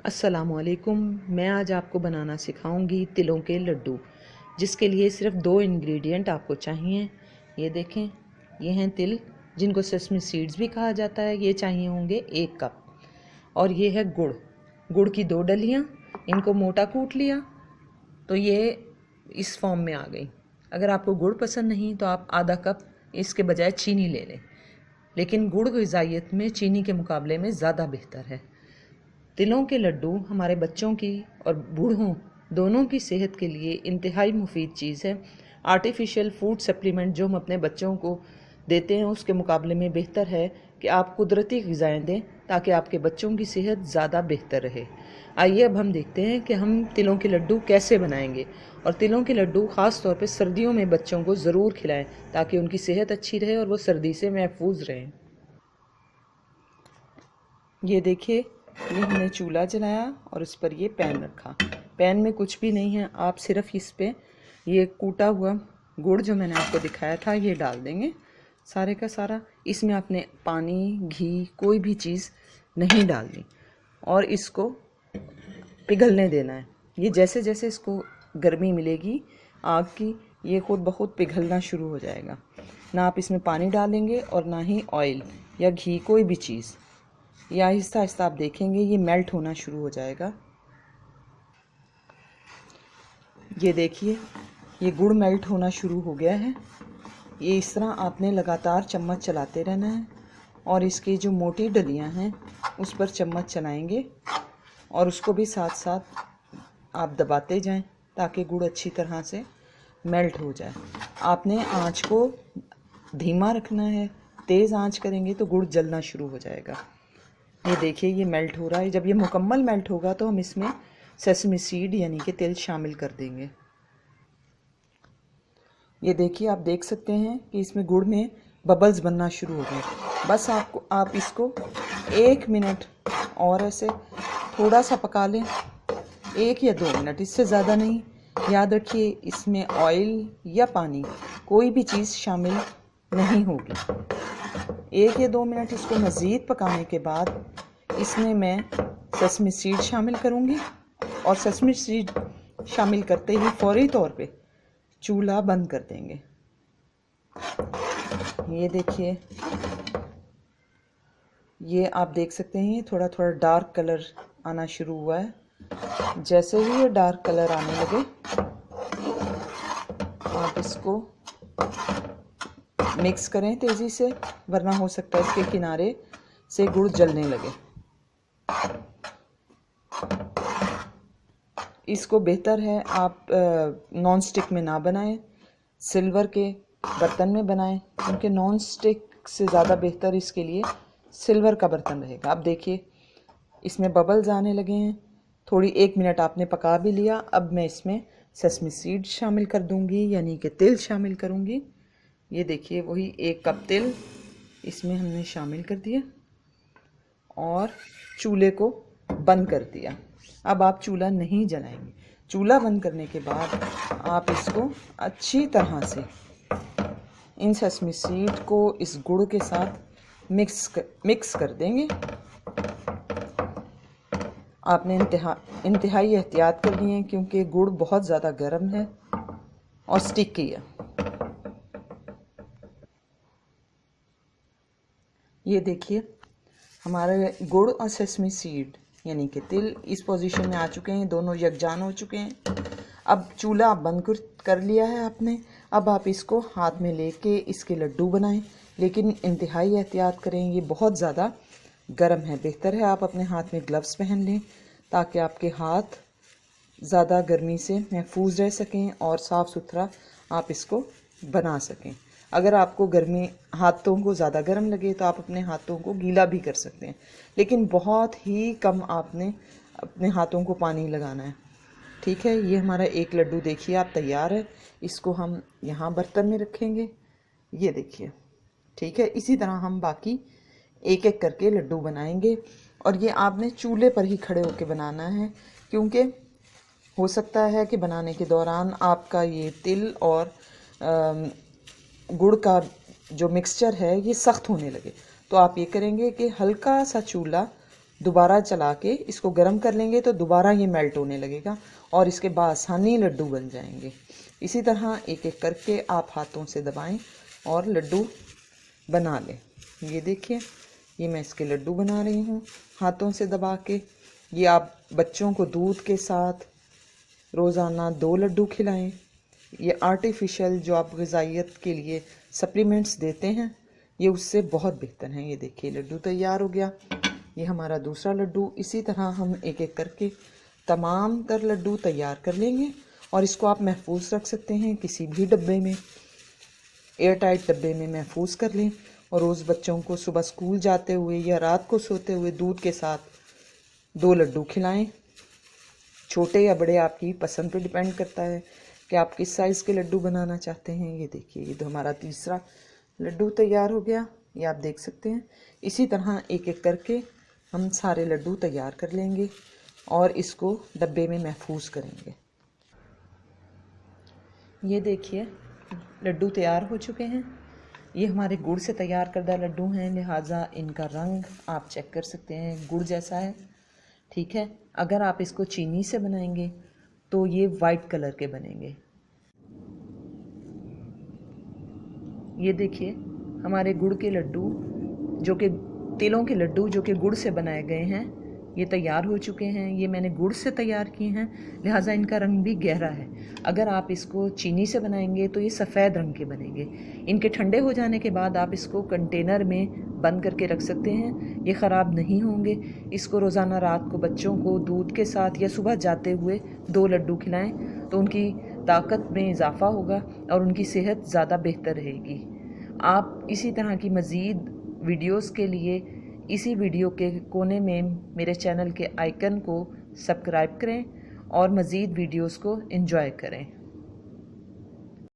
अस्सलामुअलैकुम। मैं आज आपको बनाना सिखाऊंगी तिलों के लड्डू, जिसके लिए सिर्फ 2 इंग्रेडिएंट आपको चाहिए। ये देखें, ये हैं तिल, जिनको सेसमी सीड्स भी कहा जाता है। ये चाहिए होंगे 1 कप। और ये है गुड़, गुड़ की 2 डलियाँ। इनको मोटा कूट लिया तो ये इस फॉर्म में आ गई। अगर आपको गुड़ पसंद नहीं तो आप आधा कप इसके बजाय चीनी ले लें, लेकिन गुड़ ग़िज़ाइयत में चीनी के मुकाबले में ज़्यादा बेहतर है। तिलों के लड्डू हमारे बच्चों की और बूढ़ों दोनों की सेहत के लिए इंतहाई मुफीद चीज़ है। आर्टिफिशियल फूड सप्लीमेंट जो हम अपने बच्चों को देते हैं उसके मुकाबले में बेहतर है कि आप कुदरती ग़िज़ाएँ दें, ताकि आपके बच्चों की सेहत ज़्यादा बेहतर रहे। आइए अब हम देखते हैं कि हम तिलों के लड्डू कैसे बनाएंगे। और तिलों के लड्डू ख़ास तौर पे सर्दियों में बच्चों को ज़रूर खिलाएं, ताकि उनकी सेहत अच्छी रहे और वो सर्दी से महफूज रहें। ये देखिए, ये हमने चूल्हा जलाया और उस पर ये पैन रखा। पैन में कुछ भी नहीं है, आप सिर्फ इस पे ये कूटा हुआ गुड़ जो मैंने आपको दिखाया था ये डाल देंगे, सारे का सारा। इसमें आपने पानी, घी, कोई भी चीज़ नहीं डालनी और इसको पिघलने देना है। ये जैसे जैसे इसको गर्मी मिलेगी आग की, ये खुद ब खुद पिघलना शुरू हो जाएगा। ना आप इसमें पानी डालेंगे और ना ही ऑयल या घी, कोई भी चीज़। ये आहिस्ता आहिस्ता आप देखेंगे ये मेल्ट होना शुरू हो जाएगा। ये देखिए, ये गुड़ मेल्ट होना शुरू हो गया है। ये इस तरह आपने लगातार चम्मच चलाते रहना है और इसकी जो मोटी डलियां हैं उस पर चम्मच चलाएंगे और उसको भी साथ साथ आप दबाते जाएं, ताकि गुड़ अच्छी तरह से मेल्ट हो जाए। आपने आँच को धीमा रखना है, तेज़ आँच करेंगे तो गुड़ जलना शुरू हो जाएगा। ये देखिए, ये मेल्ट हो रहा है। जब ये मुकम्मल मेल्ट होगा तो हम इसमें सेसमी सीड यानी कि तिल शामिल कर देंगे। ये देखिए, आप देख सकते हैं कि इसमें गुड़ में बबल्स बनना शुरू हो गए। बस आप इसको 1 मिनट और ऐसे थोड़ा सा पका लें, 1 या 2 मिनट, इससे ज़्यादा नहीं। याद रखिए, इसमें ऑयल या पानी कोई भी चीज़ शामिल नहीं होगी। 1 या 2 मिनट इसको मज़ीद पकाने के बाद इसमें मैं सेसमी सीड शामिल करूँगी और सेसमी सीड शामिल करते ही फौरी तौर पे चूल्हा बंद कर देंगे। ये देखिए, ये आप देख सकते हैं थोड़ा थोड़ा डार्क कलर आना शुरू हुआ है। जैसे ही ये डार्क कलर आने लगे आप इसको मिक्स करें तेज़ी से, वरना हो सकता है इसके किनारे से गुड़ जलने लगे। इसको बेहतर है आप नॉन स्टिक में ना बनाएं, सिल्वर के बर्तन में बनाएं, क्योंकि नॉन स्टिक से ज़्यादा बेहतर इसके लिए सिल्वर का बर्तन रहेगा। अब देखिए, इसमें बबल्स आने लगे हैं। थोड़ी 1 मिनट आपने पका भी लिया। अब मैं इसमें सेसमी सीड शामिल कर दूंगी, यानी कि तिल शामिल करूंगी। ये देखिए, वही 1 कप तिल इसमें हमने शामिल कर दिया और चूल्हे को बंद कर दिया। अब आप चूल्हा नहीं जलाएंगे। चूल्हा बंद करने के बाद आप इसको अच्छी तरह से इन सेसमी सीड को इस गुड़ के साथ मिक्स कर देंगे। आपने इंतहाई एहतियात करनी है, क्योंकि गुड़ बहुत ज़्यादा गर्म है और स्टिकी है। ये देखिए, हमारे गुड़ और सेसमी सीड यानी कि तिल इस पोजीशन में आ चुके हैं, दोनों यकजान हो चुके हैं। अब चूल्हा बंद कर लिया है आपने। अब आप इसको हाथ में लेके इसके लड्डू बनाएं, लेकिन इंतहाई एहतियात करें, ये बहुत ज़्यादा गर्म है। बेहतर है आप अपने हाथ में ग्लव्स पहन लें, ताकि आपके हाथ ज़्यादा गर्मी से महफूज रह सकें और साफ़ सुथरा आप इसको बना सकें। अगर आपको गर्मी हाथों को ज़्यादा गर्म लगे तो आप अपने हाथों को गीला भी कर सकते हैं, लेकिन बहुत ही कम आपने अपने हाथों को पानी लगाना है। ठीक है, ये हमारा एक लड्डू देखिए आप तैयार है। इसको हम यहाँ बर्तन में रखेंगे। ये देखिए, ठीक है। इसी तरह हम बाकी एक एक करके लड्डू बनाएंगे और ये आपने चूल्हे पर ही खड़े होकर बनाना है, क्योंकि हो सकता है कि बनाने के दौरान आपका ये तिल और गुड़ का जो मिक्सचर है ये सख्त होने लगे। तो आप ये करेंगे कि हल्का सा चूल्हा दोबारा चला के इसको गर्म कर लेंगे तो दोबारा ये मेल्ट होने लगेगा और इसके बाद आसानी लड्डू बन जाएंगे। इसी तरह एक एक करके आप हाथों से दबाएं और लड्डू बना लें। ये देखिए, ये मैं इसके लड्डू बना रही हूँ हाथों से दबा के। ये आप बच्चों को दूध के साथ रोज़ाना 2 लड्डू खिलाएं। ये आर्टिफिशियल जो आप ग़िज़ाइयत के लिए सप्लीमेंट्स देते हैं, ये उससे बहुत बेहतर हैं। ये देखिए, लड्डू तैयार हो गया। ये हमारा दूसरा लड्डू। इसी तरह हम एक एक करके तमाम तर लड्डू तैयार कर लेंगे और इसको आप महफूज रख सकते हैं किसी भी डब्बे में, एयर टाइट डब्बे में महफूज कर लें और रोज़ बच्चों को सुबह स्कूल जाते हुए या रात को सोते हुए दूध के साथ 2 लड्डू खिलाएं। छोटे या बड़े आपकी पसंद पे डिपेंड करता है कि आप किस साइज़ के लड्डू बनाना चाहते हैं। ये देखिए, ये तो हमारा तीसरा लड्डू तैयार हो गया, ये आप देख सकते हैं। इसी तरह एक एक करके हम सारे लड्डू तैयार कर लेंगे और इसको डब्बे में महफूज करेंगे। ये देखिए, लड्डू तैयार हो चुके हैं। ये हमारे गुड़ से तैयार करदा लड्डू हैं, लिहाजा इनका रंग आप चेक कर सकते हैं, गुड़ जैसा है। ठीक है, अगर आप इसको चीनी से बनाएंगे तो ये वाइट कलर के बनेंगे। ये देखिए, हमारे गुड़ के लड्डू जो कि तिलों के लड्डू जो कि गुड़ से बनाए गए हैं, ये तैयार हो चुके हैं। ये मैंने गुड़ से तैयार किए हैं, लिहाजा इनका रंग भी गहरा है। अगर आप इसको चीनी से बनाएंगे तो ये सफ़ेद रंग के बनेंगे। इनके ठंडे हो जाने के बाद आप इसको कंटेनर में बंद करके रख सकते हैं, ये ख़राब नहीं होंगे। इसको रोज़ाना रात को बच्चों को दूध के साथ या सुबह जाते हुए 2 लड्डू खिलाएं तो उनकी ताकत में इजाफ़ा होगा और उनकी सेहत ज़्यादा बेहतर रहेगी। आप इसी तरह की मज़ीद वीडियोस के लिए इसी वीडियो के कोने में मेरे चैनल के आइकन को सब्सक्राइब करें और मज़ीद वीडियोस को एंजॉय करें।